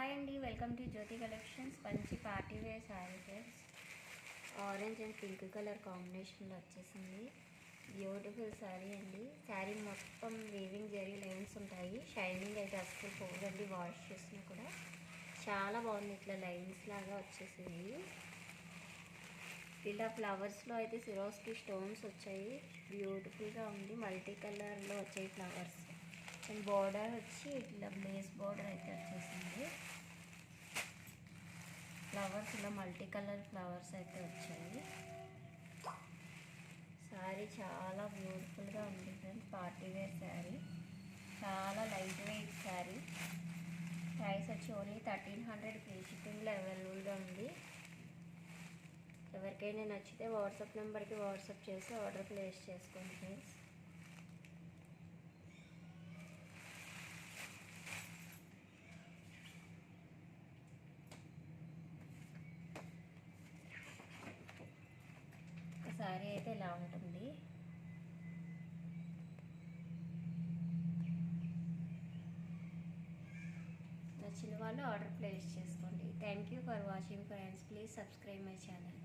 Hi అండి, welcome to Jyoti collections. మంచి party wear sari friends. Orange and pink colour కాంబినేషన్లో వచ్చేసింది. బ్యూటిఫుల్ శారీ అండి. శారీ మొత్తం వీవింగ్ జరీ లైన్స్ ఉంటాయి. షైనింగ్ అయితే అస్సలు పోదండి, వాష్ చేసినా కూడా చాలా బాగుంది. ఇట్లా లైన్స్ లాగా వచ్చేసింది. ఇలా ఫ్లవర్స్లో అయితే సిరోస్కి స్టోన్స్ వచ్చాయి. బ్యూటిఫుల్గా ఉంది. మల్టీ కలర్లో వచ్చాయి ఫ్లవర్స్. అండ్ బోర్డర్ వచ్చి ఇట్లా బ్లేస్ బోర్డర్ అయితే వచ్చేసింది. ఫ్లవర్స్ ఇలా మల్టీ కలర్ ఫ్లవర్స్ అయితే వచ్చాయి. శారీ చాలా బ్యూటిఫుల్గా ఉంది ఫ్రెండ్స్. పార్టీ వేర్ శారీ, చాలా లైట్ వెయిట్ శారీ. ప్రైస్ వచ్చి ఓన్లీ 1300 ఫ్రీ షిప్పింగ్లో అవైలబుల్గా ఉంది. ఎవరికైనా నచ్చితే వాట్సాప్ నెంబర్కి వాట్సాప్ చేసి ఆర్డర్ ప్లేస్ చేసుకోండి ఫ్రెండ్స్. శారీ అయితే ఇలా ఉంటుంది. నచ్చిన వాళ్ళు ఆర్డర్ ప్లేస్ చేసుకోండి. Thank you for watching friends. Please subscribe my channel.